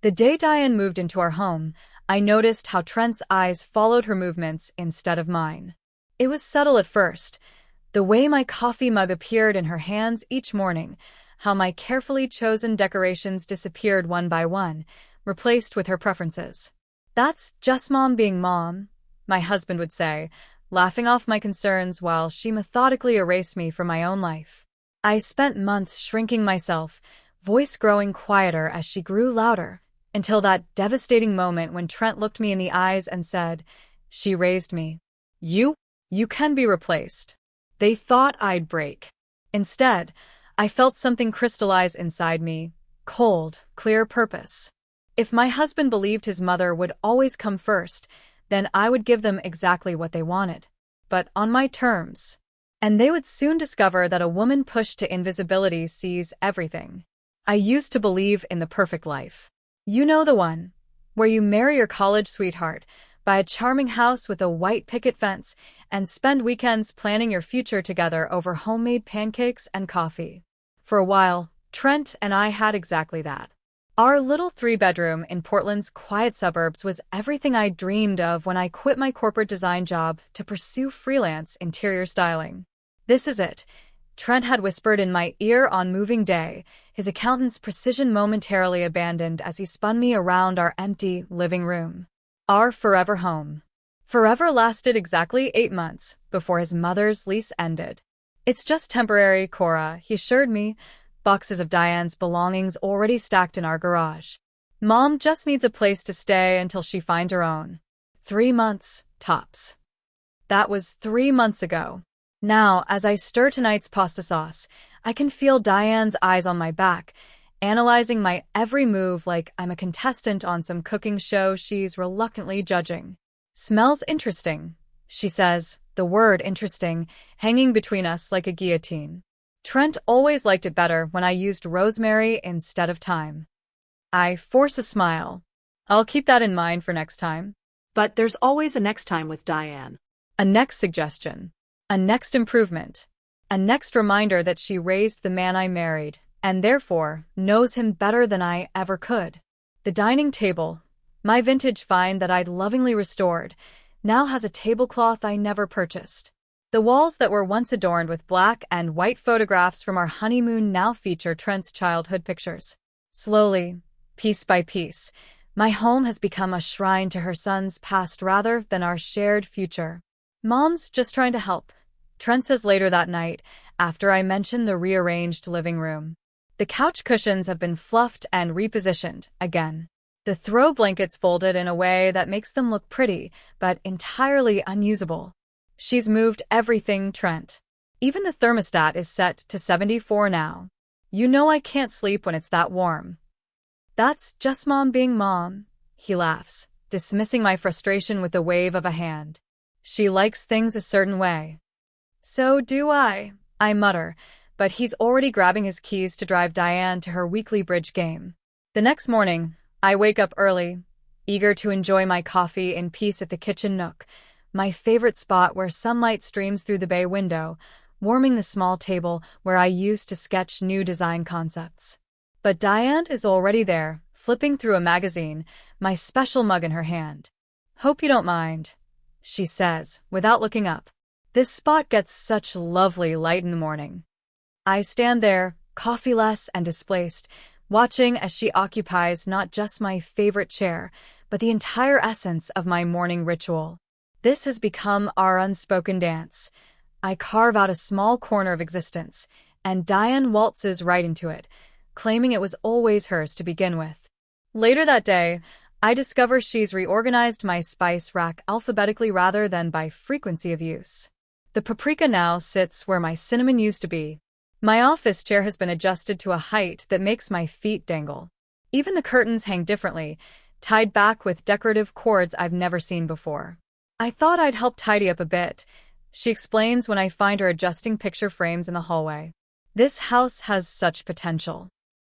The day Diane moved into our home, I noticed how Trent's eyes followed her movements instead of mine. It was subtle at first, the way my coffee mug appeared in her hands each morning, how my carefully chosen decorations disappeared one by one, replaced with her preferences. "That's just mom being mom," my husband would say, laughing off my concerns while she methodically erased me from my own life. I spent months shrinking myself, voice growing quieter as she grew louder, until that devastating moment when Trent looked me in the eyes and said, "She raised me. You can be replaced." They thought I'd break. Instead, I felt something crystallize inside me, cold, clear purpose. If my husband believed his mother would always come first, then I would give them exactly what they wanted, but on my terms. And they would soon discover that a woman pushed to invisibility sees everything. I used to believe in the perfect life. You know the one, where you marry your college sweetheart, buy a charming house with a white picket fence, and spend weekends planning your future together over homemade pancakes and coffee. For a while, Trent and I had exactly that. Our little three-bedroom in Portland's quiet suburbs was everything I dreamed of when I quit my corporate design job to pursue freelance interior styling. "This is it," Trent had whispered in my ear on moving day, his accountant's precision momentarily abandoned as he spun me around our empty living room. Our forever home. Forever lasted exactly 8 months before his mother's lease ended. "It's just temporary, Cora," he assured me, boxes of Diane's belongings already stacked in our garage. "Mom just needs a place to stay until she finds her own. 3 months, tops." That was 3 months ago. Now, as I stir tonight's pasta sauce, I can feel Diane's eyes on my back, analyzing my every move like I'm a contestant on some cooking show she's reluctantly judging. "Smells interesting," she says, the word interesting hanging between us like a guillotine. Trent always liked it better when I used rosemary instead of thyme. I force a smile. "I'll keep that in mind for next time." But there's always a next time with Diane. A next suggestion. A next improvement. A next reminder that she raised the man I married, and therefore knows him better than I ever could. The dining table, my vintage find that I'd lovingly restored, now has a tablecloth I never purchased. The walls that were once adorned with black and white photographs from our honeymoon now feature Trent's childhood pictures. Slowly, piece by piece, my home has become a shrine to her son's past rather than our shared future. "Mom's just trying to help," Trent says later that night, after I mention the rearranged living room. The couch cushions have been fluffed and repositioned, again. The throw blankets folded in a way that makes them look pretty, but entirely unusable. "She's moved everything, Trent. Even the thermostat is set to 74 now. You know I can't sleep when it's that warm." "That's just mom being mom," he laughs, dismissing my frustration with a wave of a hand. "She likes things a certain way." "So do I mutter, but he's already grabbing his keys to drive Diane to her weekly bridge game. The next morning, I wake up early, eager to enjoy my coffee in peace at the kitchen nook, my favorite spot where sunlight streams through the bay window, warming the small table where I used to sketch new design concepts. But Diane is already there, flipping through a magazine, my special mug in her hand. "Hope you don't mind," she says, without looking up. "This spot gets such lovely light in the morning." I stand there, coffeeless and displaced, watching as she occupies not just my favorite chair, but the entire essence of my morning ritual. This has become our unspoken dance. I carve out a small corner of existence, and Diane waltzes right into it, claiming it was always hers to begin with. Later that day, I discover she's reorganized my spice rack alphabetically rather than by frequency of use. The paprika now sits where my cinnamon used to be. My office chair has been adjusted to a height that makes my feet dangle. Even the curtains hang differently, tied back with decorative cords I've never seen before. "I thought I'd help tidy up a bit," she explains when I find her adjusting picture frames in the hallway. "This house has such potential."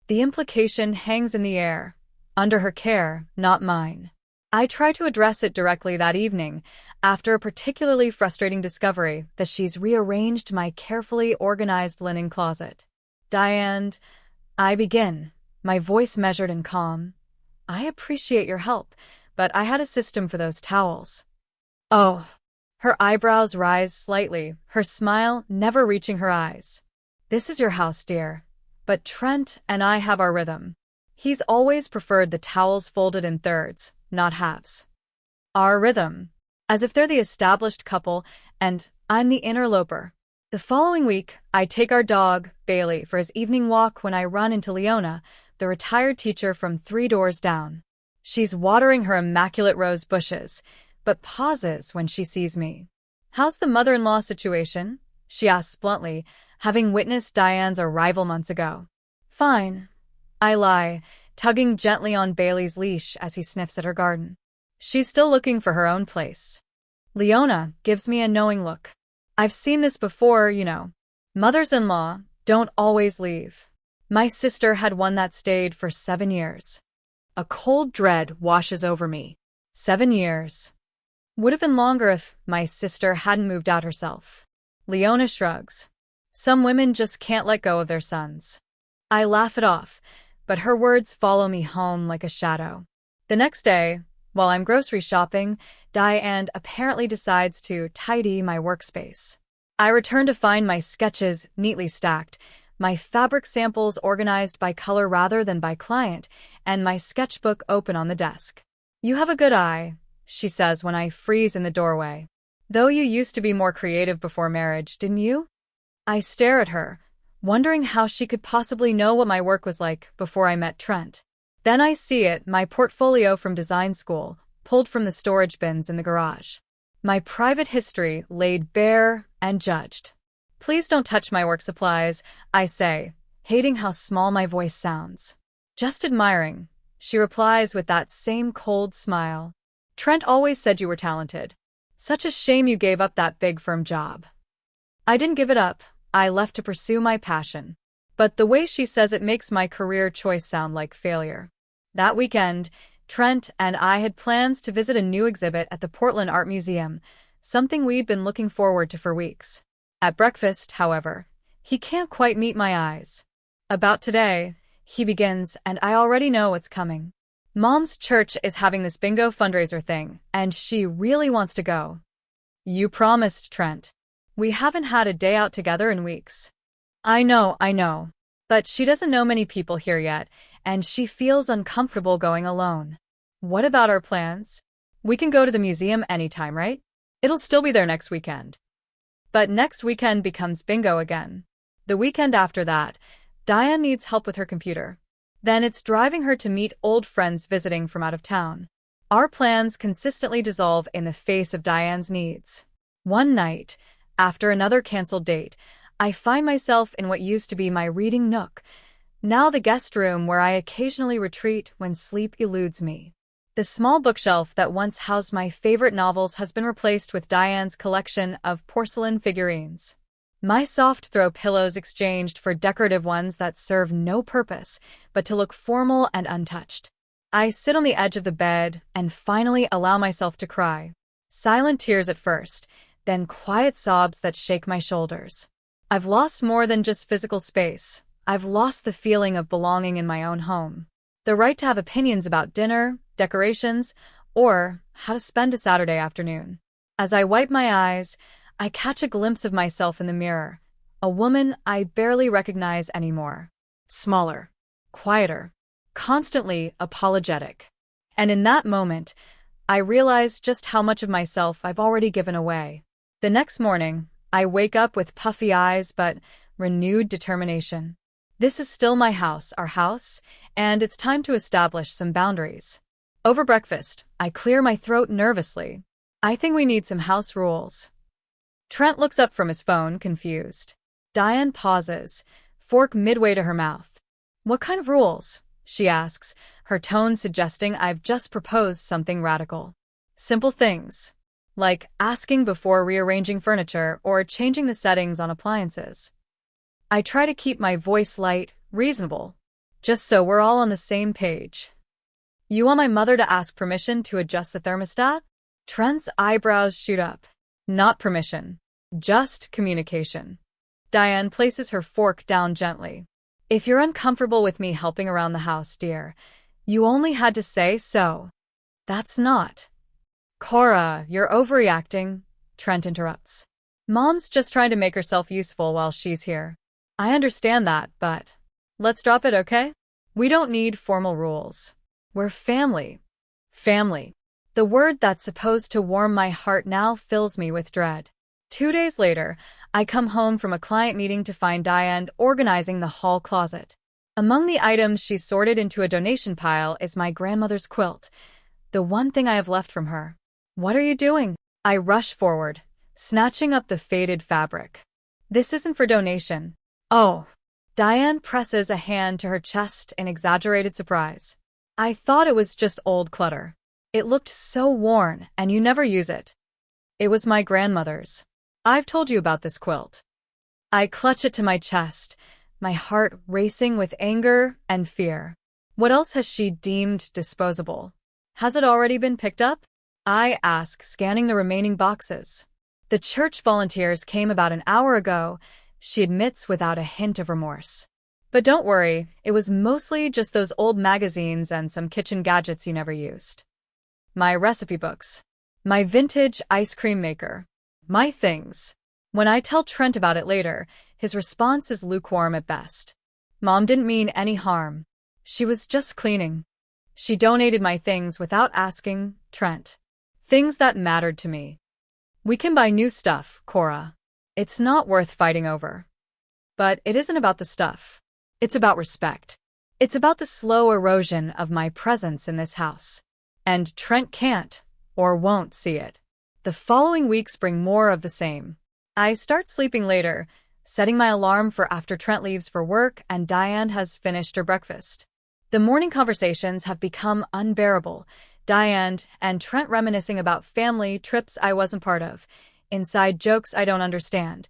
The implication hangs in the air. Under her care, not mine. I try to address it directly that evening, after a particularly frustrating discovery that she's rearranged my carefully organized linen closet. "Diane," I begin, my voice measured and calm, I appreciate your help, but I had a system for those towels. Oh. Her eyebrows rise slightly, her smile never reaching her eyes. This is your house, dear. But Trent and I have our rhythm. He's always preferred the towels folded in thirds, not halves. Our rhythm. As if they're the established couple, and I'm the interloper. The following week, I take our dog, Bailey, for his evening walk when I run into Leona, the retired teacher from 3 doors down. She's watering her immaculate rose bushes, but pauses when she sees me. How's the mother-in-law situation? She asks bluntly, having witnessed Diane's arrival months ago. Fine. I lie, tugging gently on Bailey's leash as he sniffs at her garden. She's still looking for her own place. Leona gives me a knowing look. I've seen this before, you know. Mothers-in-law don't always leave. My sister had one that stayed for 7 years. A cold dread washes over me. 7 years. Would have been longer if my sister hadn't moved out herself. Leona shrugs. Some women just can't let go of their sons. I laugh it off, but her words follow me home like a shadow. The next day, while I'm grocery shopping, Diane apparently decides to tidy my workspace. I return to find my sketches neatly stacked, my fabric samples organized by color rather than by client, and my sketchbook open on the desk. You have a good eye, she says when I freeze in the doorway. Though you used to be more creative before marriage, didn't you? I stare at her, wondering how she could possibly know what my work was like before I met Trent. Then I see it, my portfolio from design school, pulled from the storage bins in the garage. My private history laid bare and judged. Please don't touch my work supplies, I say, hating how small my voice sounds. Just admiring, she replies with that same cold smile. Trent always said you were talented. Such a shame you gave up that big firm job. I didn't give it up, I left to pursue my passion. But the way she says it makes my career choice sound like failure. That weekend, Trent and I had plans to visit a new exhibit at the Portland Art Museum, something we'd been looking forward to for weeks. At breakfast, however, he can't quite meet my eyes. About today, he begins, and I already know what's coming. Mom's church is having this bingo fundraiser thing, and she really wants to go. You promised, Trent. We haven't had a day out together in weeks. I know. But she doesn't know many people here yet, and she feels uncomfortable going alone. What about our plans? We can go to the museum anytime, right? It'll still be there next weekend. But next weekend becomes bingo again. The weekend after that, Diane needs help with her computer. Then it's driving her to meet old friends visiting from out of town. Our plans consistently dissolve in the face of Diane's needs. One night, after another canceled date, I find myself in what used to be my reading nook, now the guest room where I occasionally retreat when sleep eludes me. The small bookshelf that once housed my favorite novels has been replaced with Diane's collection of porcelain figurines. My soft throw pillows exchanged for decorative ones that serve no purpose but to look formal and untouched. I sit on the edge of the bed and finally allow myself to cry. Silent tears at first, then quiet sobs that shake my shoulders. I've lost more than just physical space. I've lost the feeling of belonging in my own home. The right to have opinions about dinner, decorations, or how to spend a Saturday afternoon. As I wipe my eyes, I catch a glimpse of myself in the mirror, a woman I barely recognize anymore. Smaller, quieter, constantly apologetic. And in that moment, I realize just how much of myself I've already given away. The next morning, I wake up with puffy eyes but renewed determination. This is still my house, our house, and it's time to establish some boundaries. Over breakfast, I clear my throat nervously. I think we need some house rules. Trent looks up from his phone, confused. Diane pauses, fork midway to her mouth. What kind of rules? She asks, her tone suggesting I've just proposed something radical. Simple things, like asking before rearranging furniture or changing the settings on appliances. I try to keep my voice light, reasonable, just so we're all on the same page. You want my mother to ask permission to adjust the thermostat? Trent's eyebrows shoot up. Not permission, just communication. Diane places her fork down gently. If you're uncomfortable with me helping around the house, dear, You only had to say so. That's not. Cora, you're overreacting, Trent interrupts. Mom's just trying to make herself useful while she's here. I understand that, but let's drop it, okay? We don't need formal rules. We're family. Family. The word that's supposed to warm my heart now fills me with dread. 2 days later, I come home from a client meeting to find Diane organizing the hall closet. Among the items she's sorted into a donation pile is my grandmother's quilt, the one thing I have left from her. What are you doing? I rush forward, snatching up the faded fabric. This isn't for donation. Oh. Diane presses a hand to her chest in exaggerated surprise. I thought it was just old clutter. It looked so worn, and you never use it. It was my grandmother's. I've told you about this quilt. I clutch it to my chest, my heart racing with anger and fear. What else has she deemed disposable? Has it already been picked up? I ask, scanning the remaining boxes. The church volunteers came about an hour ago, she admits without a hint of remorse. But don't worry, it was mostly just those old magazines and some kitchen gadgets you never used. My recipe books. My vintage ice cream maker. My things. When I tell Trent about it later, his response is lukewarm at best. Mom didn't mean any harm. She was just cleaning. She donated my things without asking, Trent. Things that mattered to me. We can buy new stuff, Cora. It's not worth fighting over. But it isn't about the stuff. It's about respect. It's about the slow erosion of my presence in this house. And Trent can't, or won't see it. The following weeks bring more of the same. I start sleeping later, setting my alarm for after Trent leaves for work and Diane has finished her breakfast. The morning conversations have become unbearable. Diane and Trent reminiscing about family trips I wasn't part of, inside jokes I don't understand,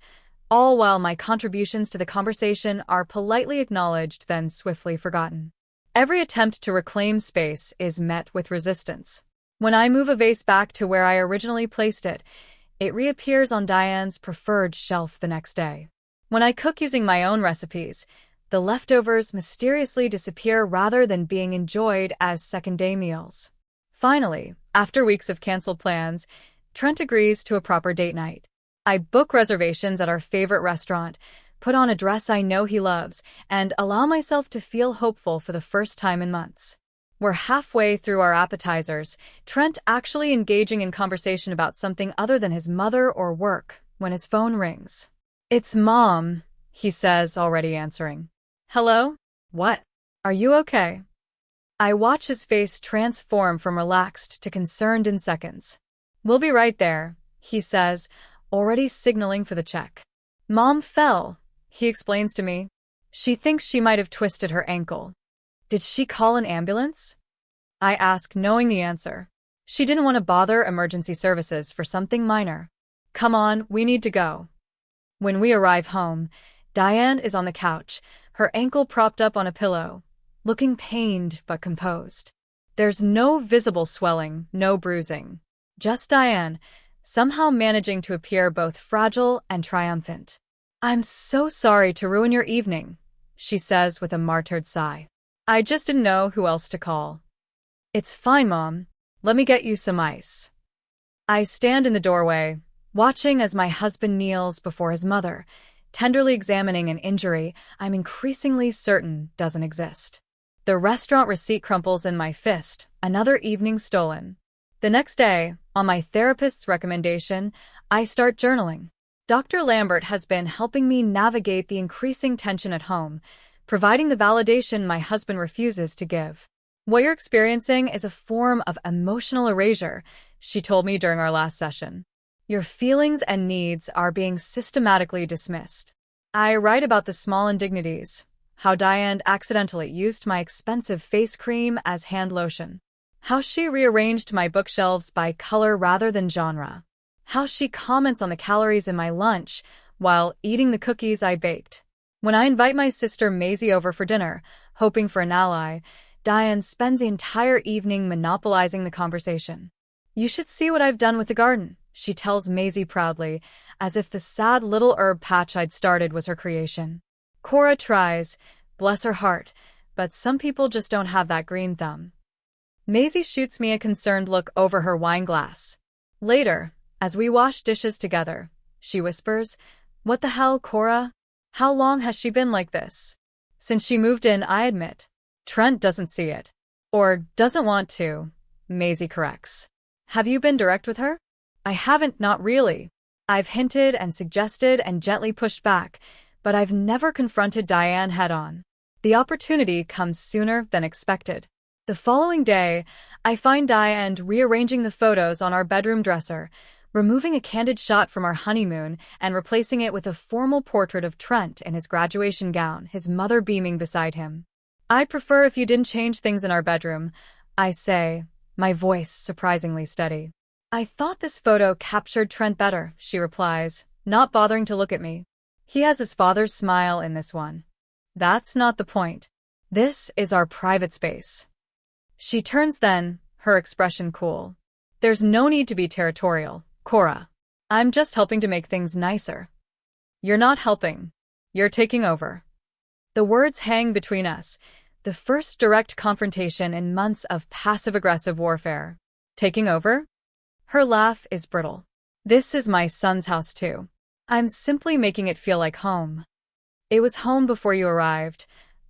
all while my contributions to the conversation are politely acknowledged then swiftly forgotten. Every attempt to reclaim space is met with resistance. When I move a vase back to where I originally placed it, it reappears on Diane's preferred shelf the next day. When I cook using my own recipes, the leftovers mysteriously disappear rather than being enjoyed as second-day meals. Finally, after weeks of canceled plans, Trent agrees to a proper date night. I book reservations at our favorite restaurant, put on a dress I know he loves, and allow myself to feel hopeful for the first time in months. We're halfway through our appetizers, Trent actually engaging in conversation about something other than his mother or work, when his phone rings. It's Mom, he says, already answering. Hello? What? Are you okay? I watch his face transform from relaxed to concerned in seconds. We'll be right there, he says, already signaling for the check. Mom fell, he explains to me. She thinks she might have twisted her ankle. Did she call an ambulance? I ask, knowing the answer. She didn't want to bother emergency services for something minor. Come on, we need to go. When we arrive home, Diane is on the couch, her ankle propped up on a pillow, looking pained but composed. There's no visible swelling, no bruising. Just Diane, somehow managing to appear both fragile and triumphant. I'm so sorry to ruin your evening, she says with a martyred sigh. I just didn't know who else to call. It's fine, Mom. Let me get you some ice. I stand in the doorway, watching as my husband kneels before his mother, tenderly examining an injury I'm increasingly certain doesn't exist. The restaurant receipt crumples in my fist, another evening stolen. The next day, on my therapist's recommendation, I start journaling. Dr. Lambert has been helping me navigate the increasing tension at home, providing the validation my husband refuses to give. What you're experiencing is a form of emotional erasure, she told me during our last session. Your feelings and needs are being systematically dismissed. I write about the small indignities, how Diane accidentally used my expensive face cream as hand lotion, how she rearranged my bookshelves by color rather than genre, how she comments on the calories in my lunch while eating the cookies I baked. When I invite my sister Maisie over for dinner, hoping for an ally, Diane spends the entire evening monopolizing the conversation. You should see what I've done with the garden, she tells Maisie proudly, as if the sad little herb patch I'd started was her creation. Cora tries, bless her heart, but some people just don't have that green thumb. Maisie shoots me a concerned look over her wine glass. Later, as we wash dishes together, she whispers, "What the hell, Cora? How long has she been like this?" "Since she moved in, I admit." Trent doesn't see it. Or doesn't want to, Maisie corrects. "Have you been direct with her?" "I haven't, not really. I've hinted and suggested and gently pushed back, but I've never confronted Diane head-on. The opportunity comes sooner than expected." The following day, I find Diane rearranging the photos on our bedroom dresser, removing a candid shot from our honeymoon and replacing it with a formal portrait of Trent in his graduation gown, his mother beaming beside him. "I'd prefer if you didn't change things in our bedroom," I say, my voice surprisingly steady. "I thought this photo captured Trent better," she replies, not bothering to look at me. "He has his father's smile in this one." "That's not the point. This is our private space." She turns then, her expression cool. "There's no need to be territorial, Cora. I'm just helping to make things nicer." "You're not helping. You're taking over." The words hang between us, the first direct confrontation in months of passive-aggressive warfare. Taking over? Her laugh is brittle. "This is my son's house too. I'm simply making it feel like home." "It was home before you arrived,"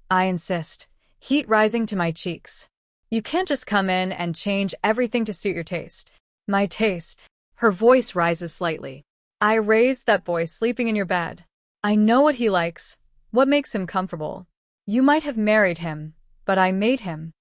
I insist, heat rising to my cheeks. "You can't just come in and change everything to suit your taste." "My taste?" Her voice rises slightly. "I raised that boy sleeping in your bed. I know what he likes, what makes him comfortable. You might have married him, but I made him."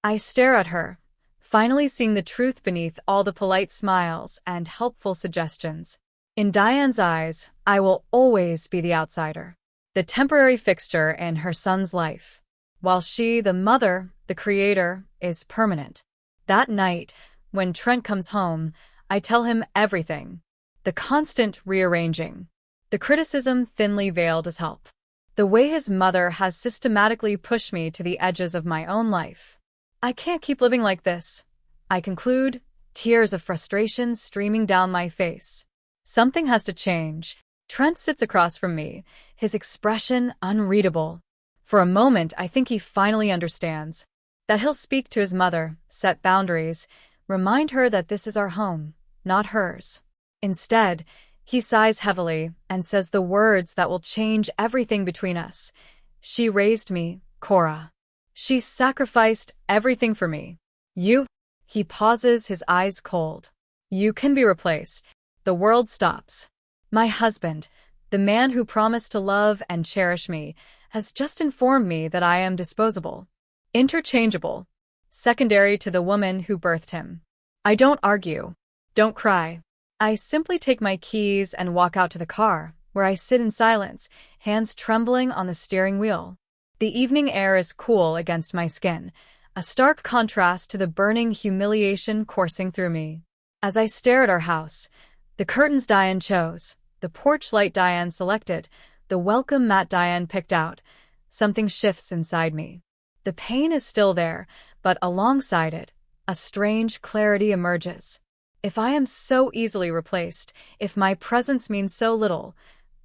I stare at her, finally seeing the truth beneath all the polite smiles and helpful suggestions. In Diane's eyes, I will always be the outsider, the temporary fixture in her son's life, while she, the mother, the creator, is permanent. That night, when Trent comes home, I tell him everything. The constant rearranging. The criticism thinly veiled as help. The way his mother has systematically pushed me to the edges of my own life. "I can't keep living like this," I conclude, tears of frustration streaming down my face. Something has to change. Trent sits across from me, his expression unreadable. For a moment, I think he finally understands. That he'll speak to his mother, set boundaries, remind her that this is our home, not hers. Instead, he sighs heavily and says the words that will change everything between us. "She raised me, Cora. She sacrificed everything for me. You..." He pauses, his eyes cold. "You can be replaced." The world stops. My husband, the man who promised to love and cherish me, has just informed me that I am disposable. Interchangeable. Secondary to the woman who birthed him. I don't argue. Don't cry. I simply take my keys and walk out to the car, where I sit in silence, hands trembling on the steering wheel. The evening air is cool against my skin, a stark contrast to the burning humiliation coursing through me. As I stare at our house, the curtains Diane chose, the porch light Diane selected, the welcome mat Diane picked out, something shifts inside me. The pain is still there, but alongside it, a strange clarity emerges. If I am so easily replaced, if my presence means so little,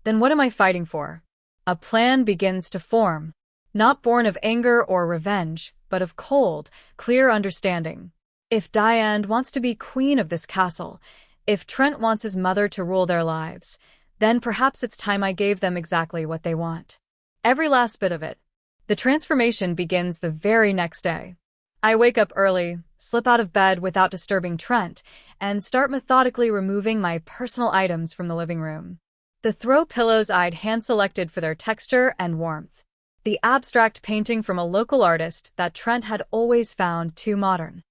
then what am I fighting for? A plan begins to form, not born of anger or revenge, but of cold, clear understanding. If Diane wants to be queen of this castle, if Trent wants his mother to rule their lives, then perhaps it's time I gave them exactly what they want. Every last bit of it. The transformation begins the very next day. I wake up early, slip out of bed without disturbing Trent, and start methodically removing my personal items from the living room. The throw pillows I'd hand-selected for their texture and warmth. The abstract painting from a local artist that Trent had always found too modern.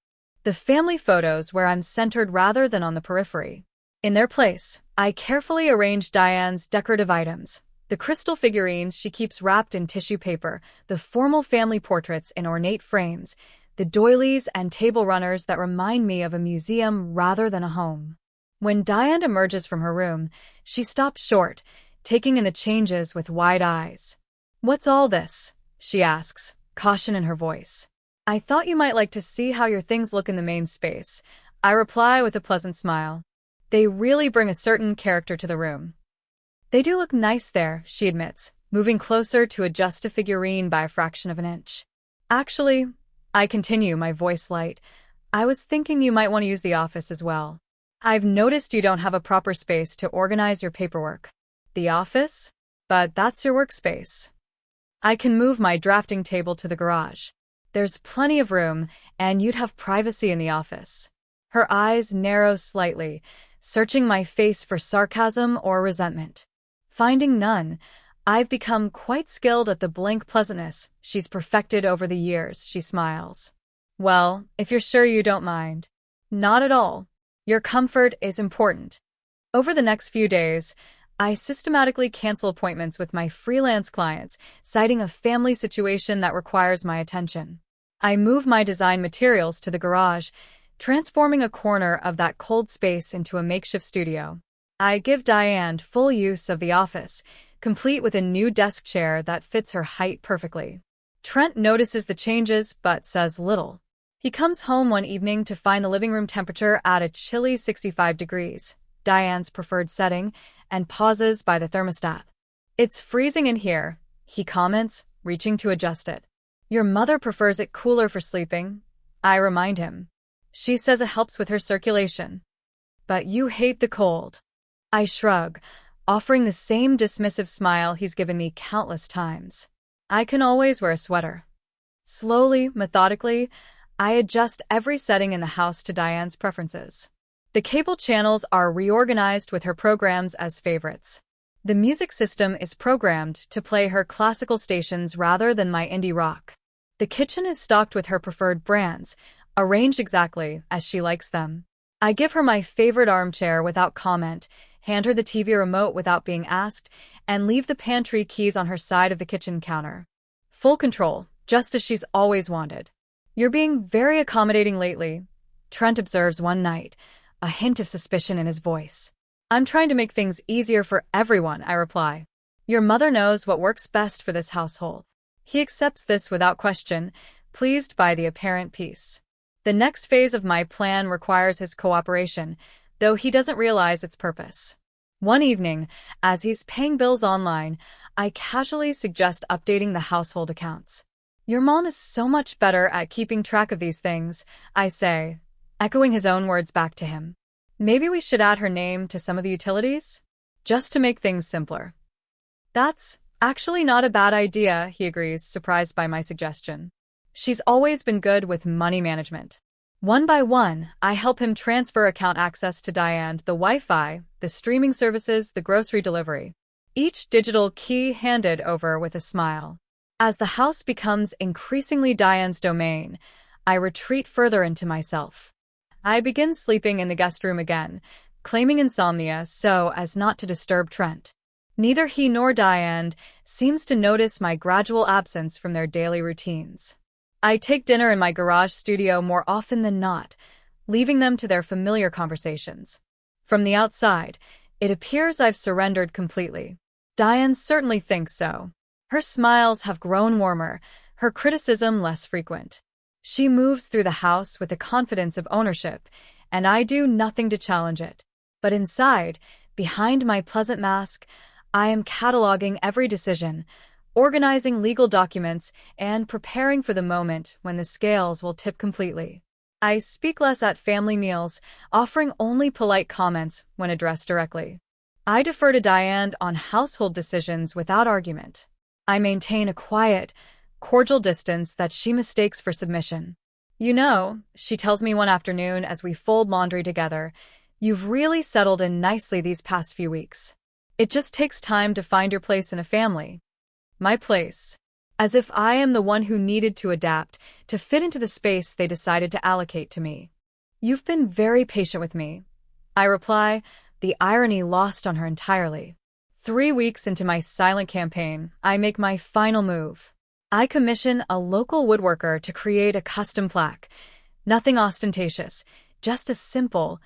The family photos where I'm centered rather than on the periphery. In their place, I carefully arrange Diane's decorative items. The crystal figurines she keeps wrapped in tissue paper, the formal family portraits in ornate frames, the doilies and table runners that remind me of a museum rather than a home. When Diane emerges from her room, she stops short, taking in the changes with wide eyes. "What's all this?" she asks, caution in her voice. "I thought you might like to see how your things look in the main space," I reply with a pleasant smile. "They really bring a certain character to the room." "They do look nice there," she admits, moving closer to adjust a figurine by a fraction of an inch. Actually, I continue, my voice light, I was thinking you might want to use the office as well. I've noticed you don't have a proper space to organize your paperwork. The office? But that's your workspace. I can move my drafting table to the garage. There's plenty of room, and you'd have privacy in the office. Her eyes narrow slightly, searching my face for sarcasm or resentment. Finding none, I've become quite skilled at the blank pleasantness she's perfected over the years, she smiles. Well, if you're sure you don't mind. Not at all. Your comfort is important. Over the next few days, I systematically cancel appointments with my freelance clients, citing a family situation that requires my attention. I move my design materials to the garage, transforming a corner of that cold space into a makeshift studio. I give Diane full use of the office, complete with a new desk chair that fits her height perfectly. Trent notices the changes but says little. He comes home one evening to find the living room temperature at a chilly 65 degrees, Diane's preferred setting, and pauses by the thermostat. It's freezing in here, he comments, reaching to adjust it. Your mother prefers it cooler for sleeping, I remind him. She says it helps with her circulation. But you hate the cold. I shrug, offering the same dismissive smile he's given me countless times. I can always wear a sweater. Slowly, methodically, I adjust every setting in the house to Diane's preferences. The cable channels are reorganized with her programs as favorites. The music system is programmed to play her classical stations rather than my indie rock. The kitchen is stocked with her preferred brands, arranged exactly as she likes them. I give her my favorite armchair without comment, hand her the TV remote without being asked, and leave the pantry keys on her side of the kitchen counter. Full control, just as she's always wanted. You're being very accommodating lately, Trent observes one night, a hint of suspicion in his voice. I'm trying to make things easier for everyone, I reply. Your mother knows what works best for this household. He accepts this without question, pleased by the apparent peace. The next phase of my plan requires his cooperation, though he doesn't realize its purpose. One evening, as he's paying bills online, I casually suggest updating the household accounts. Your mom is so much better at keeping track of these things, I say, echoing his own words back to him. Maybe we should add her name to some of the utilities? Just to make things simpler. That's actually not a bad idea, he agrees, surprised by my suggestion. She's always been good with money management. One by one, I help him transfer account access to Diane, the Wi-Fi, the streaming services, the grocery delivery. Each digital key handed over with a smile. As the house becomes increasingly Diane's domain, I retreat further into myself. I begin sleeping in the guest room again, claiming insomnia so as not to disturb Trent. Neither he nor Diane seems to notice my gradual absence from their daily routines. I take dinner in my garage studio more often than not, leaving them to their familiar conversations. From the outside, it appears I've surrendered completely. Diane certainly thinks so. Her smiles have grown warmer, her criticism less frequent. She moves through the house with the confidence of ownership, and I do nothing to challenge it. But inside, behind my pleasant mask, I am cataloging every decision, organizing legal documents, and preparing for the moment when the scales will tip completely. I speak less at family meals, offering only polite comments when addressed directly. I defer to Diane on household decisions without argument. I maintain a quiet, cordial distance that she mistakes for submission. You know, she tells me one afternoon as we fold laundry together, you've really settled in nicely these past few weeks. It just takes time to find your place in a family. My place. As if I am the one who needed to adapt, to fit into the space they decided to allocate to me. You've been very patient with me, I reply, the irony lost on her entirely. 3 weeks into my silent campaign, I make my final move. I commission a local woodworker to create a custom plaque. Nothing ostentatious, just a simple,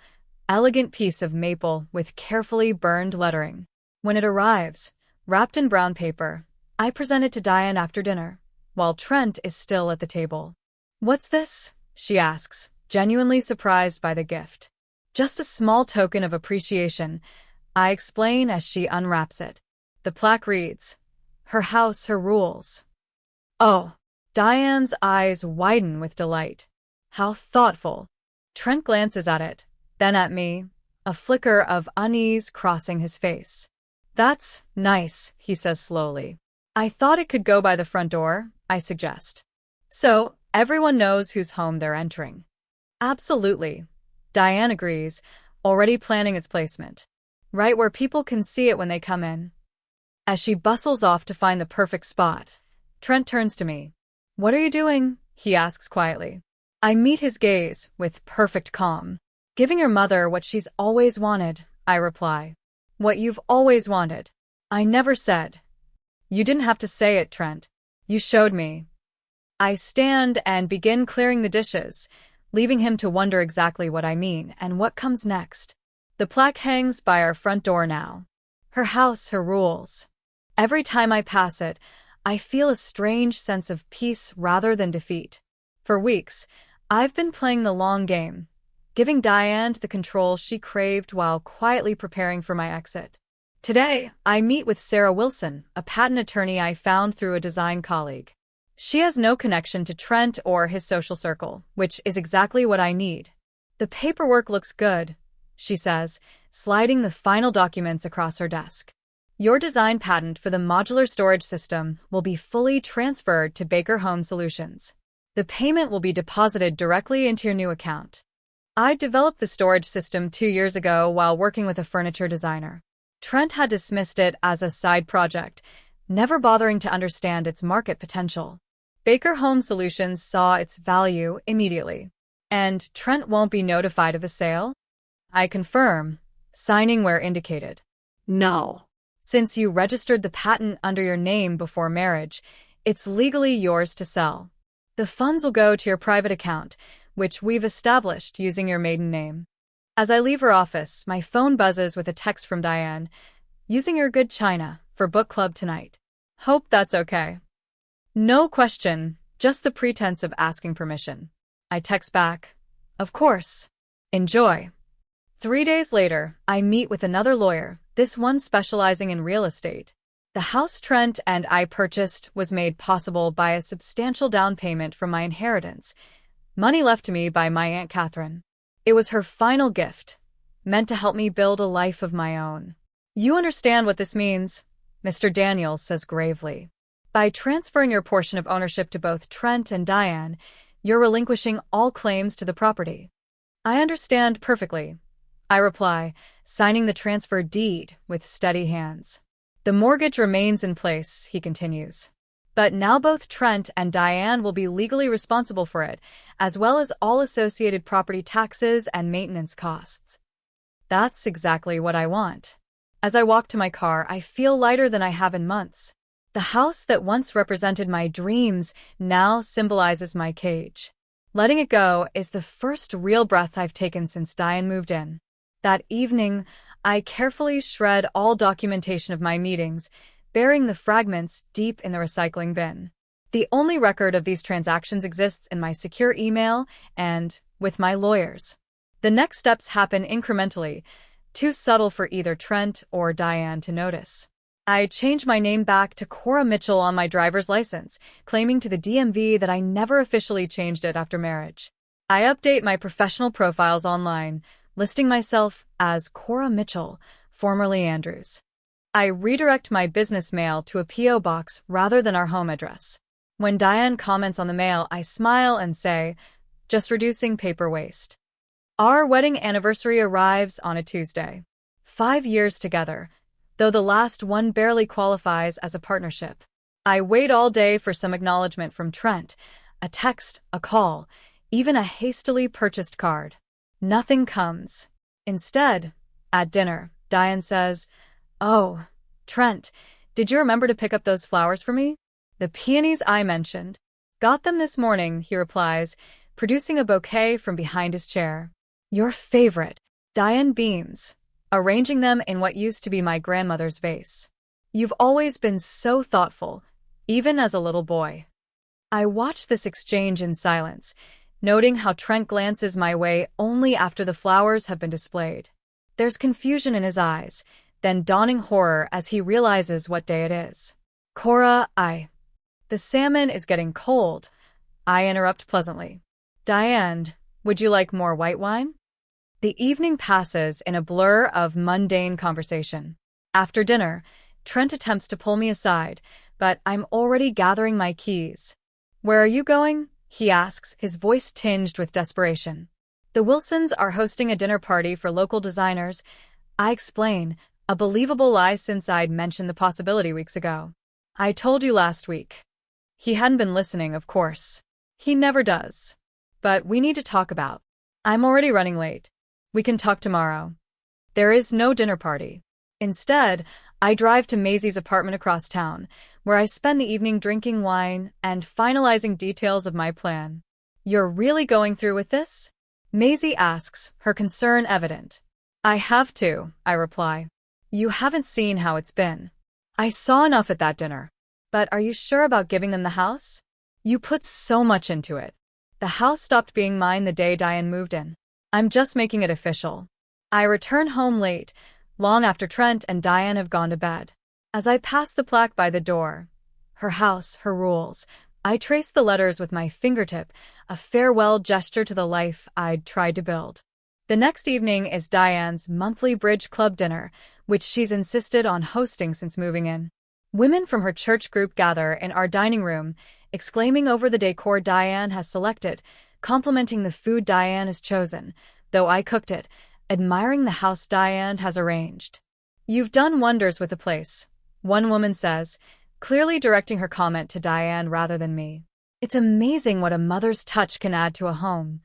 elegant piece of maple with carefully burned lettering. When it arrives, wrapped in brown paper, I present it to Diane after dinner, while Trent is still at the table. What's this? She asks, genuinely surprised by the gift. Just a small token of appreciation, I explain as she unwraps it. The plaque reads, "Her house, her rules." Oh, Diane's eyes widen with delight. How thoughtful. Trent glances at it, then at me, a flicker of unease crossing his face. That's nice, he says slowly. I thought it could go by the front door, I suggest. So, everyone knows whose home they're entering. Absolutely. Diane agrees, already planning its placement. Right where people can see it when they come in. As she bustles off to find the perfect spot, Trent turns to me. What are you doing? He asks quietly. I meet his gaze with perfect calm. Giving your mother what she's always wanted, I reply. What you've always wanted. I never said. You didn't have to say it, Trent. You showed me. I stand and begin clearing the dishes, leaving him to wonder exactly what I mean and what comes next. The plaque hangs by our front door now. Her house, her rules. Every time I pass it, I feel a strange sense of peace rather than defeat. For weeks, I've been playing the long game, giving Diane the control she craved while quietly preparing for my exit. Today, I meet with Sarah Wilson, a patent attorney I found through a design colleague. She has no connection to Trent or his social circle, which is exactly what I need. The paperwork looks good, she says, sliding the final documents across her desk. Your design patent for the modular storage system will be fully transferred to Baker Home Solutions. The payment will be deposited directly into your new account. I developed the storage system 2 years ago while working with a furniture designer. Trent had dismissed it as a side project, never bothering to understand its market potential. Baker Home Solutions saw its value immediately. And Trent won't be notified of the sale? I confirm, signing where indicated. No. Since you registered the patent under your name before marriage, it's legally yours to sell. The funds will go to your private account, which we've established using your maiden name. As I leave her office, my phone buzzes with a text from Diane, using your good china for book club tonight. Hope that's okay. No question, just the pretense of asking permission. I text back, of course. Enjoy. 3 days later, I meet with another lawyer, this one specializing in real estate. The house Trent and I purchased was made possible by a substantial down payment from my inheritance, money left to me by my Aunt Catherine. It was her final gift, meant to help me build a life of my own. You understand what this means, Mr. Daniels says gravely. By transferring your portion of ownership to both Trent and Diane, you're relinquishing all claims to the property. I understand perfectly, I reply, signing the transfer deed with steady hands. The mortgage remains in place, he continues. But now both Trent and Diane will be legally responsible for it, as well as all associated property taxes and maintenance costs. That's exactly what I want. As I walk to my car, I feel lighter than I have in months. The house that once represented my dreams now symbolizes my cage. Letting it go is the first real breath I've taken since Diane moved in. That evening, I carefully shred all documentation of my meetings, burying the fragments deep in the recycling bin. The only record of these transactions exists in my secure email and with my lawyers. The next steps happen incrementally, too subtle for either Trent or Diane to notice. I change my name back to Cora Mitchell on my driver's license, claiming to the DMV that I never officially changed it after marriage. I update my professional profiles online, listing myself as Cora Mitchell, formerly Andrews. I redirect my business mail to a P.O. box rather than our home address. When Diane comments on the mail, I smile and say, just reducing paper waste. Our wedding anniversary arrives on a Tuesday. 5 years together, though the last one barely qualifies as a partnership. I wait all day for some acknowledgement from Trent, a text, a call, even a hastily purchased card. Nothing comes. Instead, at dinner, Diane says, "Oh, Trent, did you remember to pick up those flowers for me? The peonies I mentioned." "Got them this morning," he replies, producing a bouquet from behind his chair. "Your favorite." Diane beams, arranging them in what used to be my grandmother's vase. "You've always been so thoughtful, even as a little boy." I watch this exchange in silence, noting how Trent glances my way only after the flowers have been displayed. There's confusion in his eyes, then dawning horror as he realizes what day it is. "Cora, The salmon is getting cold, I interrupt pleasantly. Diane, would you like more white wine? The evening passes in a blur of mundane conversation. After dinner, Trent attempts to pull me aside, but I'm already gathering my keys. Where are you going? He asks, his voice tinged with desperation. The Wilsons are hosting a dinner party for local designers. I explain, a believable lie since I'd mentioned the possibility weeks ago. I told you last week. He hadn't been listening, of course. He never does. But we need to talk about. I'm already running late. We can talk tomorrow. There is no dinner party. Instead, I drive to Maisie's apartment across town, where I spend the evening drinking wine and finalizing details of my plan. You're really going through with this? Maisie asks, her concern evident. I have to, I reply. You haven't seen how it's been. I saw enough at that dinner. But are you sure about giving them the house? You put so much into it. The house stopped being mine the day Diane moved in. I'm just making it official. I return home late, long after Trent and Diane have gone to bed. As I pass the plaque by the door, her house, her rules, I trace the letters with my fingertip, a farewell gesture to the life I'd tried to build. The next evening is Diane's monthly bridge club dinner, which she's insisted on hosting since moving in. Women from her church group gather in our dining room, exclaiming over the decor Diane has selected, complimenting the food Diane has chosen, though I cooked it, admiring the house Diane has arranged. You've done wonders with the place, one woman says, clearly directing her comment to Diane rather than me. It's amazing what a mother's touch can add to a home,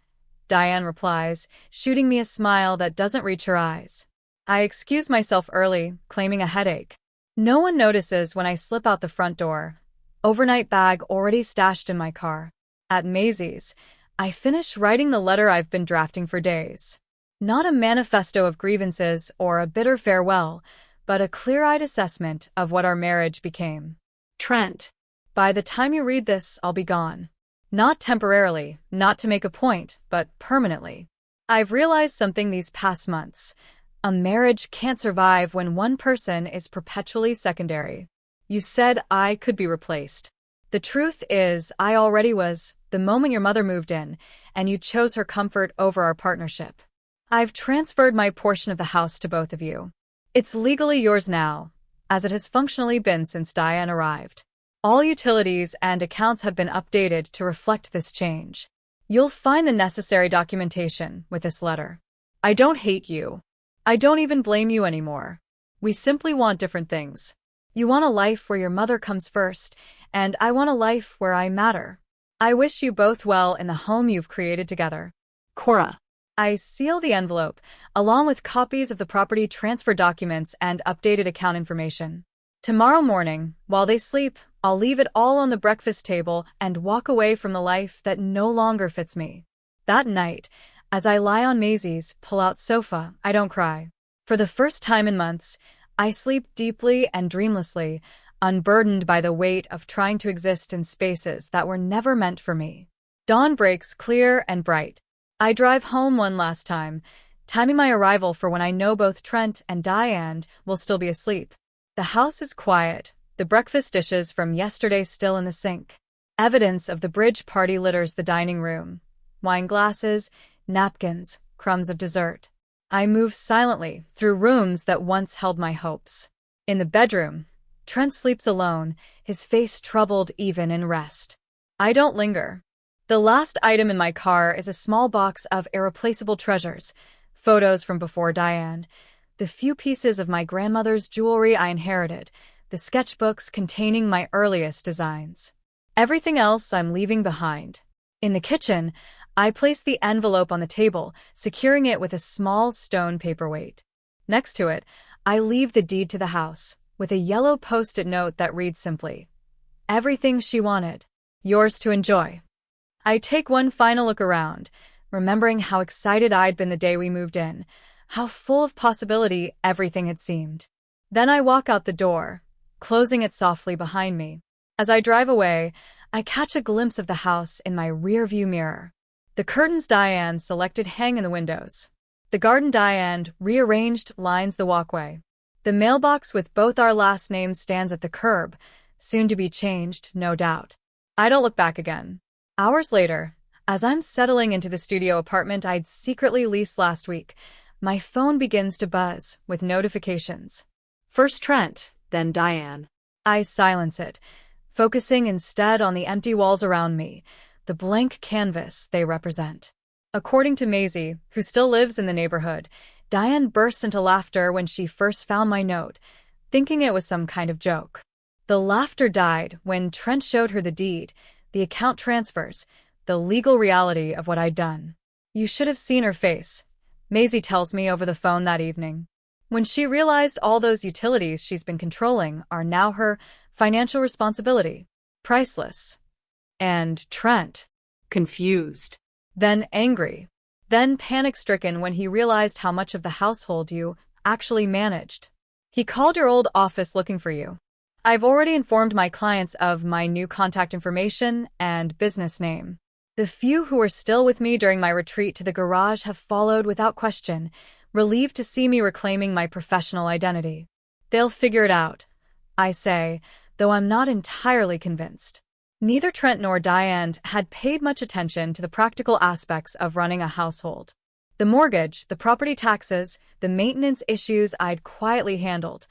Diane replies, shooting me a smile that doesn't reach her eyes. I excuse myself early, claiming a headache. No one notices when I slip out the front door, overnight bag already stashed in my car. At Maisie's, I finish writing the letter I've been drafting for days. Not a manifesto of grievances or a bitter farewell, but a clear-eyed assessment of what our marriage became. Trent. By the time you read this, I'll be gone. Not temporarily, not to make a point, but permanently. I've realized something these past months. A marriage can't survive when one person is perpetually secondary. You said I could be replaced. The truth is, I already was, the moment your mother moved in, and you chose her comfort over our partnership. I've transferred my portion of the house to both of you. It's legally yours now, as it has functionally been since Diane arrived. All utilities and accounts have been updated to reflect this change. You'll find the necessary documentation with this letter. I don't hate you. I don't even blame you anymore. We simply want different things. You want a life where your mother comes first, and I want a life where I matter. I wish you both well in the home you've created together. Cora. I seal the envelope, along with copies of the property transfer documents and updated account information. Tomorrow morning, while they sleep, I'll leave it all on the breakfast table and walk away from the life that no longer fits me. That night, as I lie on Maisie's pull-out sofa, I don't cry. For the first time in months, I sleep deeply and dreamlessly, unburdened by the weight of trying to exist in spaces that were never meant for me. Dawn breaks clear and bright. I drive home one last time, timing my arrival for when I know both Trent and Diane will still be asleep. The house is quiet, the breakfast dishes from yesterday still in the sink. Evidence of the bridge party litters the dining room. Wine glasses, napkins, crumbs of dessert. I move silently through rooms that once held my hopes. In the bedroom, Trent sleeps alone, his face troubled even in rest. I don't linger. The last item in my car is a small box of irreplaceable treasures, photos from before Diane, the few pieces of my grandmother's jewelry I inherited, the sketchbooks containing my earliest designs. Everything else I'm leaving behind. In the kitchen, I place the envelope on the table, securing it with a small stone paperweight. Next to it, I leave the deed to the house, with a yellow post-it note that reads simply, "Everything she wanted. Yours to enjoy." I take one final look around, remembering how excited I'd been the day we moved in, how full of possibility everything had seemed. Then I walk out the door, closing it softly behind me. As I drive away, I catch a glimpse of the house in my rearview mirror. The curtains Diane selected hang in the windows. The garden Diane rearranged lines the walkway. The mailbox with both our last names stands at the curb, soon to be changed, no doubt. I don't look back again. Hours later, as I'm settling into the studio apartment I'd secretly leased last week, my phone begins to buzz with notifications. First Trent, then Diane. I silence it, focusing instead on the empty walls around me, the blank canvas they represent. According to Maisie, who still lives in the neighborhood, Diane burst into laughter when she first found my note, thinking it was some kind of joke. The laughter died when Trent showed her the deed, the account transfers, the legal reality of what I'd done. You should have seen her face, Maisie tells me over the phone that evening, when she realized all those utilities she's been controlling are now her financial responsibility. Priceless. And Trent. Confused. Then angry. Then panic-stricken when he realized how much of the household you actually managed. He called your old office looking for you. I've already informed my clients of my new contact information and business name. The few who were still with me during my retreat to the garage have followed without question, relieved to see me reclaiming my professional identity. They'll figure it out, I say, though I'm not entirely convinced. Neither Trent nor Diane had paid much attention to the practical aspects of running a household. The mortgage, the property taxes, the maintenance issues I'd quietly handled,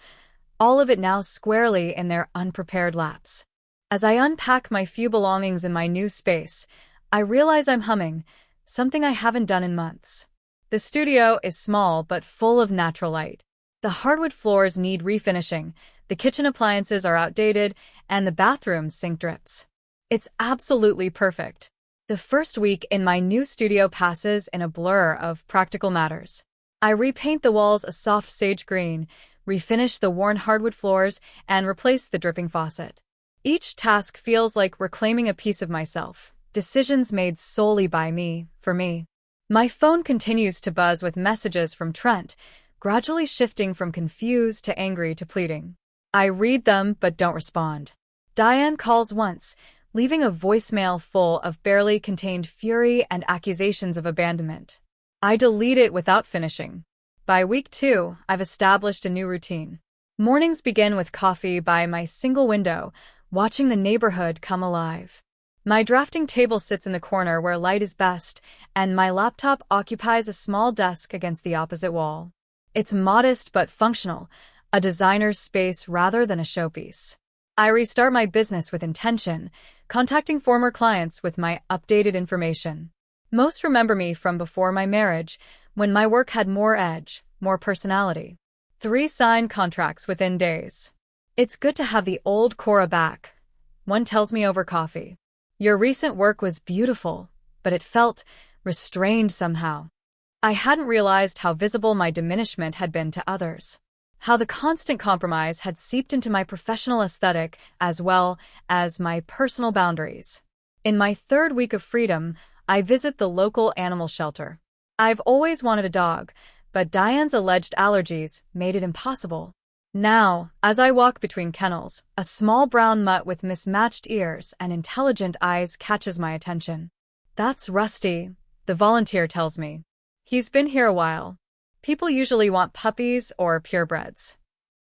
all of it now squarely in their unprepared laps. As I unpack my few belongings in my new space, I realize I'm humming, something I haven't done in months. The studio is small but full of natural light. The hardwood floors need refinishing, the kitchen appliances are outdated, and the bathroom sink drips. It's absolutely perfect. The first week in my new studio passes in a blur of practical matters. I repaint the walls a soft sage green, refinish the worn hardwood floors, and replace the dripping faucet. Each task feels like reclaiming a piece of myself, decisions made solely by me, for me. My phone continues to buzz with messages from Trent, gradually shifting from confused to angry to pleading. I read them but don't respond. Diane calls once, leaving a voicemail full of barely contained fury and accusations of abandonment. I delete it without finishing. By week 2, I've established a new routine. Mornings begin with coffee by my single window, watching the neighborhood come alive. My drafting table sits in the corner where light is best, and my laptop occupies a small desk against the opposite wall. It's modest but functional, a designer's space rather than a showpiece. I restart my business with intention, contacting former clients with my updated information. Most remember me from before my marriage, when my work had more edge, more personality. 3 signed contracts within days. It's good to have the old Cora back, one tells me over coffee. Your recent work was beautiful, but it felt restrained somehow. I hadn't realized how visible my diminishment had been to others. How the constant compromise had seeped into my professional aesthetic as well as my personal boundaries. In my 3rd week of freedom, I visit the local animal shelter. I've always wanted a dog, but Diane's alleged allergies made it impossible. Now, as I walk between kennels, a small brown mutt with mismatched ears and intelligent eyes catches my attention. That's Rusty, the volunteer tells me. He's been here a while. People usually want puppies or purebreds.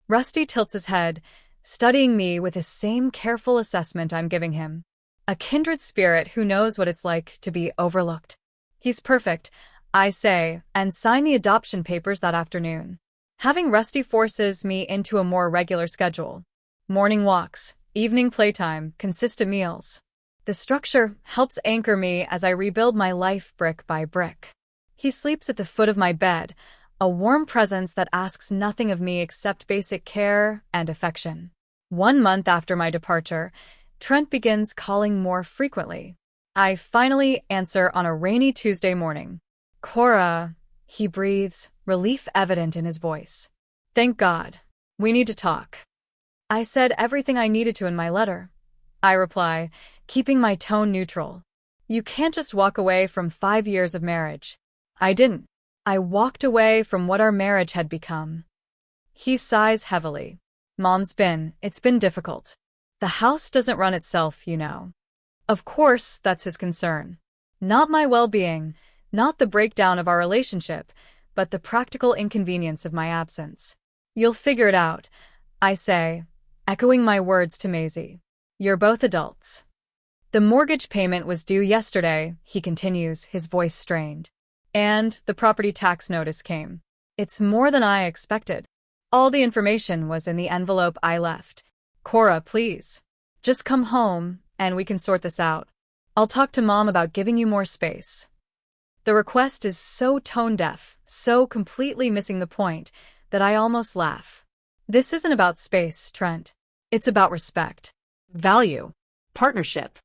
Rusty tilts his head, studying me with the same careful assessment I'm giving him. A kindred spirit who knows what it's like to be overlooked. He's perfect, I say, and sign the adoption papers that afternoon. Having Rusty forces me into a more regular schedule. Morning walks, evening playtime, consistent meals. The structure helps anchor me as I rebuild my life brick by brick. He sleeps at the foot of my bed, a warm presence that asks nothing of me except basic care and affection. 1 month after my departure, Trent begins calling more frequently. I finally answer on a rainy Tuesday morning. Cora, he breathes, relief evident in his voice. Thank God. We need to talk. I said everything I needed to in my letter. I reply, keeping my tone neutral. You can't just walk away from 5 years of marriage. I didn't. I walked away from what our marriage had become. He sighs heavily. It's been difficult. The house doesn't run itself, you know. Of course, that's his concern. Not my well-being, not the breakdown of our relationship, but the practical inconvenience of my absence. You'll figure it out, I say, echoing my words to Maisie. You're both adults. The mortgage payment was due yesterday, he continues, his voice strained. And the property tax notice came. It's more than I expected. All the information was in the envelope I left. Cora, please. Just come home, and we can sort this out. I'll talk to Mom about giving you more space. The request is so tone-deaf, so completely missing the point, that I almost laugh. This isn't about space, Trent. It's about respect. Value. Partnership.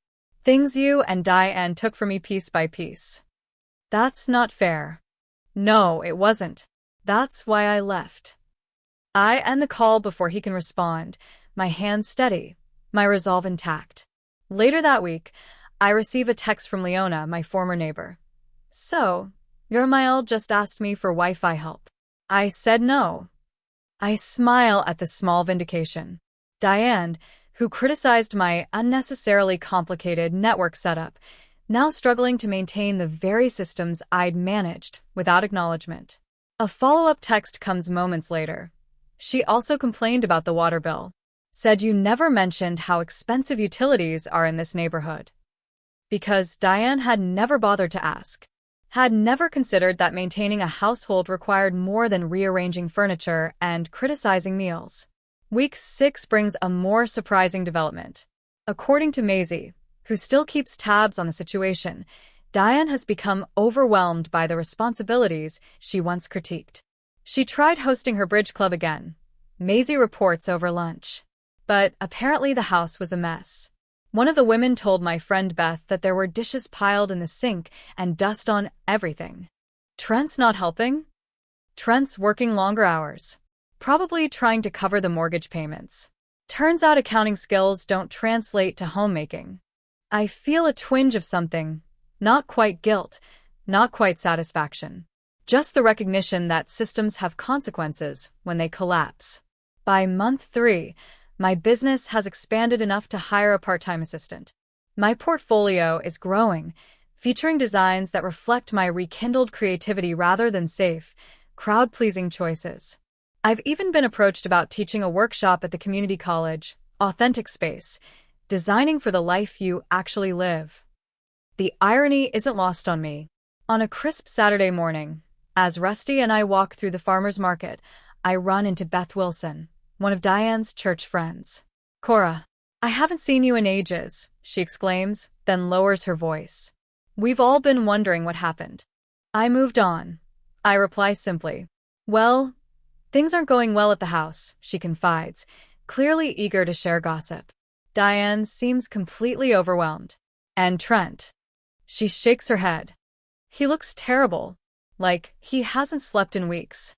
Things you and Diane took from me piece by piece. That's not fair. No, it wasn't. That's why I left. I end the call before he can respond, my hands steady, my resolve intact. Later that week, I receive a text from Leona, my former neighbor. So, your Mael just asked me for Wi-Fi help. I said no. I smile at the small vindication. Diane, who criticized my unnecessarily complicated network setup, now struggling to maintain the very systems I'd managed without acknowledgement. A follow-up text comes moments later. She also complained about the water bill. Said you never mentioned how expensive utilities are in this neighborhood. Because Diane had never bothered to ask. Had never considered that maintaining a household required more than rearranging furniture and criticizing meals. Week 6 brings a more surprising development. According to Maisie, who still keeps tabs on the situation, Diane has become overwhelmed by the responsibilities she once critiqued. She tried hosting her bridge club again, Maisie reports over lunch. But apparently the house was a mess. One of the women told my friend Beth that there were dishes piled in the sink and dust on everything. Trent's not helping? Trent's working longer hours, probably trying to cover the mortgage payments. Turns out accounting skills don't translate to homemaking. I feel a twinge of something, not quite guilt, not quite satisfaction. Just the recognition that systems have consequences when they collapse. By month 3, my business has expanded enough to hire a part-time assistant. My portfolio is growing, featuring designs that reflect my rekindled creativity rather than safe, crowd-pleasing choices. I've even been approached about teaching a workshop at the community college, Authentic Space, designing for the life you actually live. The irony isn't lost on me. On a crisp Saturday morning, as Rusty and I walk through the farmer's market, I run into Beth Wilson, one of Diane's church friends. Cora, I haven't seen you in ages, she exclaims, then lowers her voice. We've all been wondering what happened. I moved on. I reply simply. Well, things aren't going well at the house, she confides, clearly eager to share gossip. Diane seems completely overwhelmed. And Trent. She shakes her head. He looks terrible, like he hasn't slept in weeks.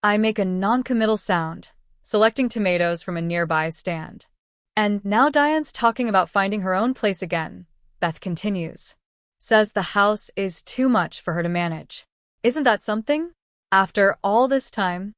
I make a non-committal sound, selecting tomatoes from a nearby stand. And now Diane's talking about finding her own place again, Beth continues. Says the house is too much for her to manage. Isn't that something? After all this time?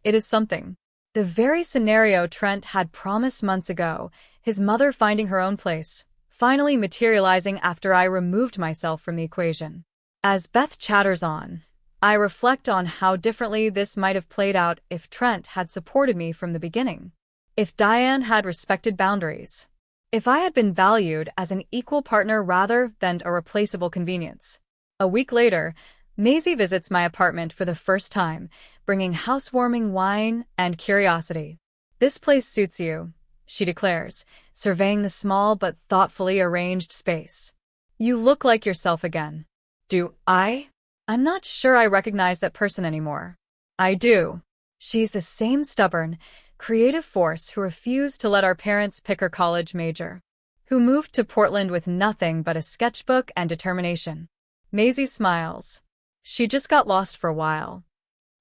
It is something. The very scenario Trent had promised months ago, his mother finding her own place, finally materializing after I removed myself from the equation. As Beth chatters on, I reflect on how differently this might have played out if Trent had supported me from the beginning. If Diane had respected boundaries. If I had been valued as an equal partner rather than a replaceable convenience. A week later, Maisie visits my apartment for the first time, bringing housewarming wine and curiosity. This place suits you, she declares, surveying the small but thoughtfully arranged space. You look like yourself again. Do I? I'm not sure I recognize that person anymore. I do. She's the same stubborn, creative force who refused to let our parents pick her college major. Who moved to Portland with nothing but a sketchbook and determination. Maisie smiles. She just got lost for a while.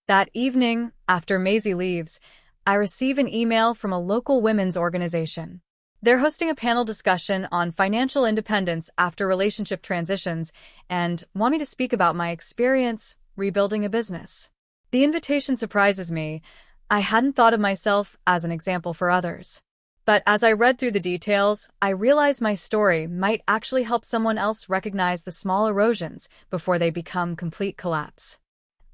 That evening, after Maisie leaves, I receive an email from a local women's organization. They're hosting a panel discussion on financial independence after relationship transitions and want me to speak about my experience rebuilding a business. The invitation surprises me. I hadn't thought of myself as an example for others. But as I read through the details, I realized my story might actually help someone else recognize the small erosions before they become complete collapse.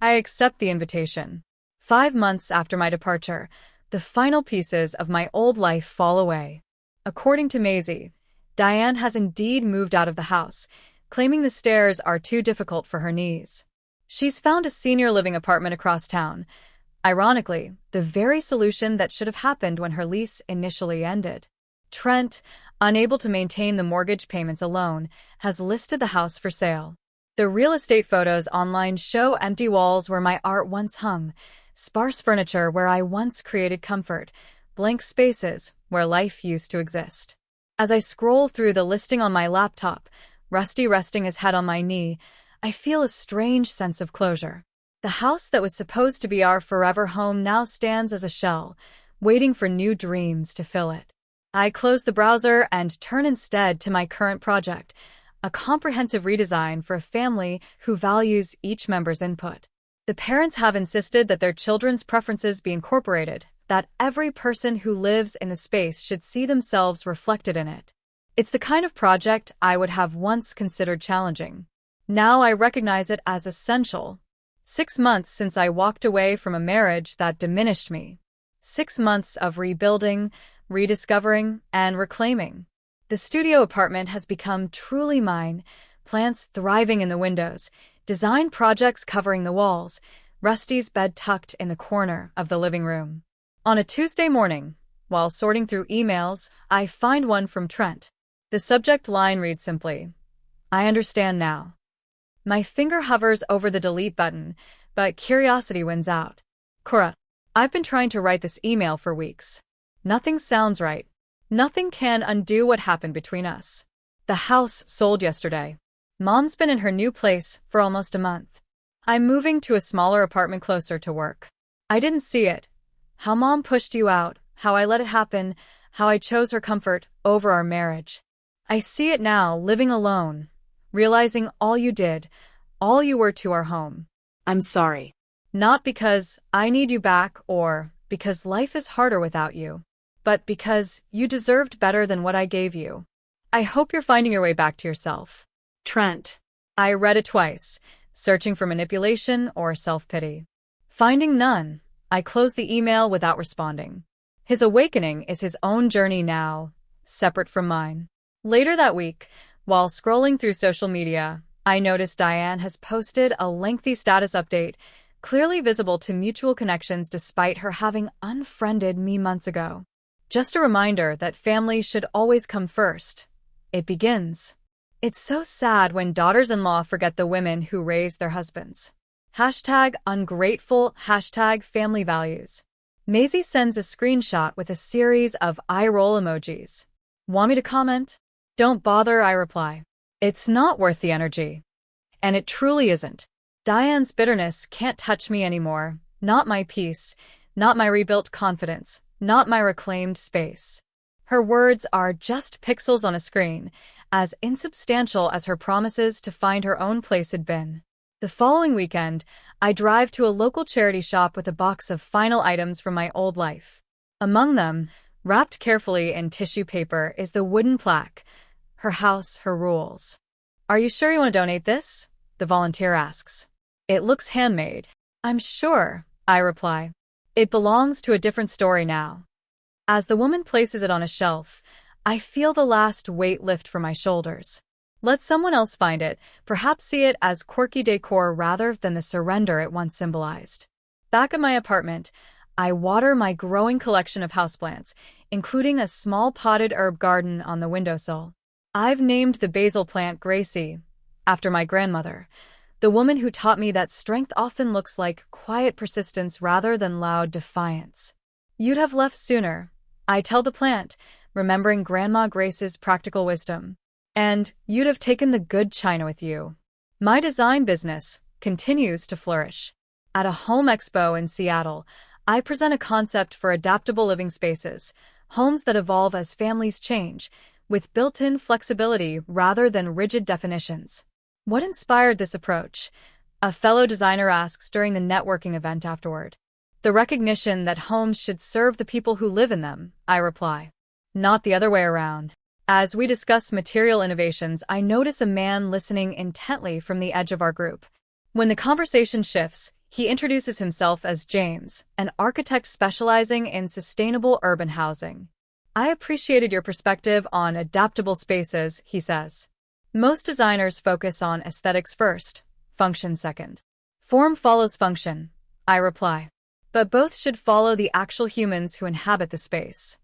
I accept the invitation. 5 months after my departure, the final pieces of my old life fall away. According to Maisie, Diane has indeed moved out of the house, claiming the stairs are too difficult for her knees. She's found a senior living apartment across town. Ironically, the very solution that should have happened when her lease initially ended. Trent, unable to maintain the mortgage payments alone, has listed the house for sale. The real estate photos online show empty walls where my art once hung, sparse furniture where I once created comfort, blank spaces where life used to exist. As I scroll through the listing on my laptop, Rusty resting his head on my knee, I feel a strange sense of closure. The house that was supposed to be our forever home now stands as a shell, waiting for new dreams to fill it. I close the browser and turn instead to my current project, a comprehensive redesign for a family who values each member's input. The parents have insisted that their children's preferences be incorporated, that every person who lives in the space should see themselves reflected in it. It's the kind of project I would have once considered challenging. Now I recognize it as essential. 6 months since I walked away from a marriage that diminished me. 6 months of rebuilding, rediscovering, and reclaiming. The studio apartment has become truly mine, plants thriving in the windows, design projects covering the walls, Rusty's bed tucked in the corner of the living room. On a Tuesday morning, while sorting through emails, I find one from Trent. The subject line reads simply, "I understand now." My finger hovers over the delete button, but curiosity wins out. Cora, I've been trying to write this email for weeks. Nothing sounds right. Nothing can undo what happened between us. The house sold yesterday. Mom's been in her new place for almost a month. I'm moving to a smaller apartment closer to work. I didn't see it. How Mom pushed you out, how I let it happen, how I chose her comfort over our marriage. I see it now, living alone, realizing all you did, all you were to our home. I'm sorry. Not because I need you back or because life is harder without you, but because you deserved better than what I gave you. I hope you're finding your way back to yourself. Trent. I read it twice, searching for manipulation or self-pity. Finding none, I closed the email without responding. His awakening is his own journey now, separate from mine. Later that week, while scrolling through social media, I noticed Diane has posted a lengthy status update, clearly visible to mutual connections despite her having unfriended me months ago. Just a reminder that family should always come first. It begins. It's so sad when daughters-in-law forget the women who raised their husbands. #ungrateful, #family values. Maisie sends a screenshot with a series of eye-roll emojis. Want me to comment? Don't bother, I reply. It's not worth the energy. And it truly isn't. Diane's bitterness can't touch me anymore. Not my peace, not my rebuilt confidence, not my reclaimed space. Her words are just pixels on a screen, as insubstantial as her promises to find her own place had been. The following weekend, I drive to a local charity shop with a box of final items from my old life. Among them, wrapped carefully in tissue paper, is the wooden plaque, "Her house, her rules." "Are you sure you want to donate this?" the volunteer asks. "It looks handmade." "I'm sure," I reply. "It belongs to a different story now." As the woman places it on a shelf, I feel the last weight lift from my shoulders. Let someone else find it, perhaps see it as quirky decor rather than the surrender it once symbolized. Back at my apartment, I water my growing collection of houseplants, including a small potted herb garden on the windowsill. I've named the basil plant Gracie, after my grandmother, the woman who taught me that strength often looks like quiet persistence rather than loud defiance. "You'd have left sooner," I tell the plant, remembering Grandma Grace's practical wisdom. "And you'd have taken the good china with you." My design business continues to flourish. At a home expo in Seattle, I present a concept for adaptable living spaces, homes that evolve as families change, with built-in flexibility rather than rigid definitions. What inspired this approach? A fellow designer asks during the networking event afterward. The recognition that homes should serve the people who live in them, I reply. Not the other way around. As we discuss material innovations, I notice a man listening intently from the edge of our group. When the conversation shifts, he introduces himself as James, an architect specializing in sustainable urban housing. I appreciated your perspective on adaptable spaces, he says. Most designers focus on aesthetics first, function second. Form follows function, I reply. But both should follow the actual humans who inhabit the space.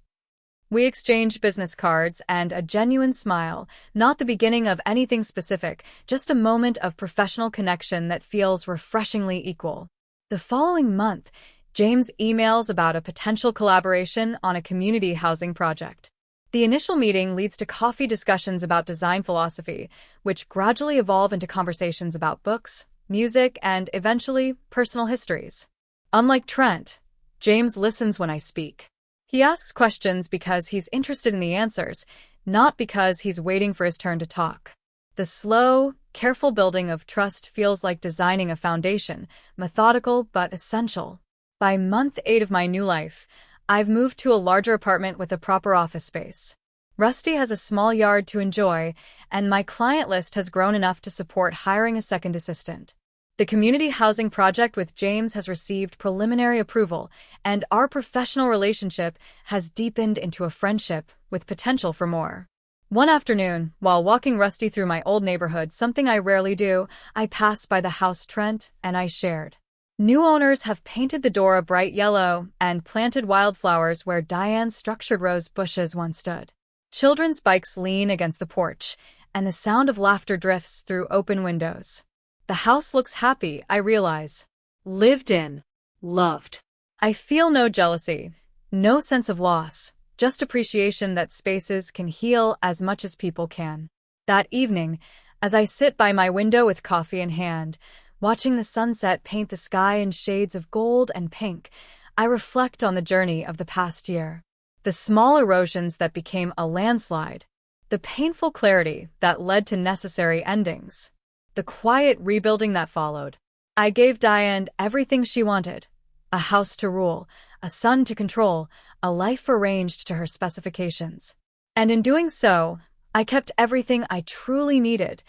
We exchange business cards and a genuine smile, not the beginning of anything specific, just a moment of professional connection that feels refreshingly equal. The following month, James emails about a potential collaboration on a community housing project. The initial meeting leads to coffee discussions about design philosophy, which gradually evolve into conversations about books, music, and eventually, personal histories. Unlike Trent, James listens when I speak. He asks questions because he's interested in the answers, not because he's waiting for his turn to talk. The slow, careful building of trust feels like designing a foundation, methodical but essential. By month 8 of my new life, I've moved to a larger apartment with a proper office space. Rusty has a small yard to enjoy, and my client list has grown enough to support hiring a second assistant. The community housing project with James has received preliminary approval, and our professional relationship has deepened into a friendship with potential for more. One afternoon, while walking Rusty through my old neighborhood, something I rarely do, I passed by the house Trent and I shared. New owners have painted the door a bright yellow and planted wildflowers where Diane's structured rose bushes once stood. Children's bikes lean against the porch, and the sound of laughter drifts through open windows. The house looks happy, I realize. Lived in. Loved. I feel no jealousy, no sense of loss, just appreciation that spaces can heal as much as people can. That evening, as I sit by my window with coffee in hand, watching the sunset paint the sky in shades of gold and pink, I reflect on the journey of the past year. The small erosions that became a landslide, the painful clarity that led to necessary endings, the quiet rebuilding that followed. I gave Diane everything she wanted: a house to rule, a son to control, a life arranged to her specifications. And in doing so, I kept everything I truly needed: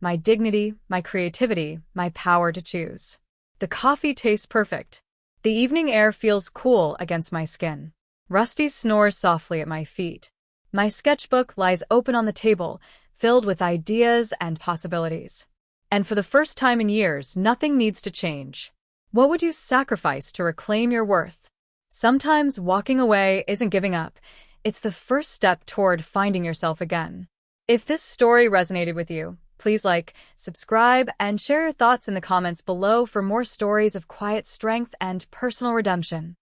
my dignity, my creativity, my power to choose. The coffee tastes perfect. The evening air feels cool against my skin. Rusty snores softly at my feet. My sketchbook lies open on the table, filled with ideas and possibilities. And for the first time in years, nothing needs to change. What would you sacrifice to reclaim your worth? Sometimes walking away isn't giving up. It's the first step toward finding yourself again. If this story resonated with you, please like, subscribe, and share your thoughts in the comments below for more stories of quiet strength and personal redemption.